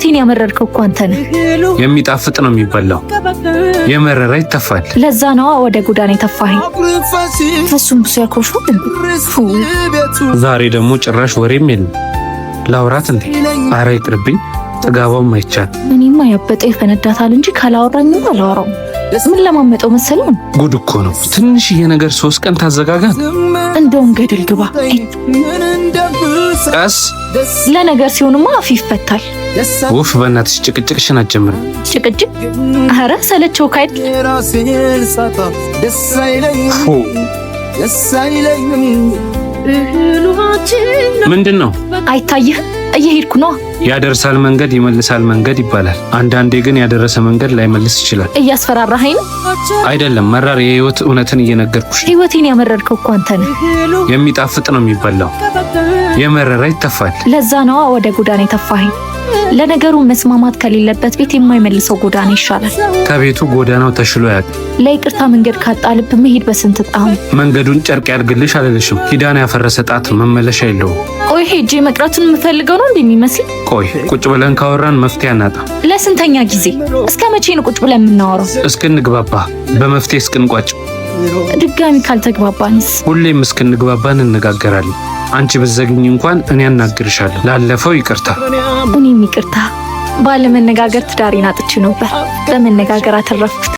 ቲን ያመረርከው እኮ አንተ ነህ። የሚጣፍጥ ነው የሚበላው፣ የመረረ ይተፋል። ለዛ ነው ወደ ጎዳና የተፋኸኝ። እሱም ብሶ ያኮርፈው። ዛሬ ደግሞ ጭራሽ ወሬም የለም። ላውራት እንዴ? ኧረ ይቅርብኝ፣ ጥጋባውም አይቻል። እኔማ ያበጠው ይፈነዳታል እንጂ ካላወራኝ አላወራውም። ምን ለማመጠው መሰለኝ? ጉድ እኮ ነው። ትንሽዬ ነገር 3 ቀን ታዘጋጋት። እንደውም ገደል ግባ። ቀስ ለነገር ሲሆንማ አፍ ይፈታል። ውፍ በእናትሽ ጭቅጭቅሽን አትጀምሪ። ጭቅጭቅ? ኧረ ሰለቸው ካይድ ምንድን ነው? አይታይህ? እየሄድኩ ነው። ያደርሳል መንገድ ይመልሳል መንገድ ይባላል። አንዳንዴ ግን ያደረሰ መንገድ ላይመልስ ይችላል። እያስፈራራኸኝ ነው? አይደለም፣ መራር የህይወት እውነትን እየነገርኩሽ። ህይወቴን ያመረርከው እኮ አንተ ነህ። የሚጣፍጥ ነው የሚበላው፣ የመረረ ይተፋል። ለዛ ነው ወደ ጎዳና የተፋኸኝ። ለነገሩ መስማማት ከሌለበት ቤት የማይመልሰው ጎዳና ይሻላል። ከቤቱ ጎዳናው ተሽሎ ያቅ። ለይቅርታ መንገድ ካጣ ልብ መሄድ በስንት ጣም። መንገዱን ጨርቅ ያድርግልሽ አልልሽም። ኪዳን ያፈረሰ ጣት መመለሻ የለውም። ቆይ ሄጄ መቅረቱን የምፈልገው ነው እንደሚመስል። ቆይ ቁጭ ብለን ካወራን መፍትሄ አናጣ። ለስንተኛ ጊዜ? እስከ መቼ ነው ቁጭ ብለን የምናወራው? እስክንግባባ፣ በመፍትሄ እስክንቋጭ። ድጋሚ ካልተግባባንስ? ሁሌም እስክንግባባ እንነጋገራለን። አንቺ ብትዘግኝ እንኳን እኔ አናግርሻለሁ። ላለፈው ይቅርታ። እኔም ይቅርታ። ባለመነጋገር ትዳሬን አጥቼ ነበር፣ በመነጋገር አተረፍኩት።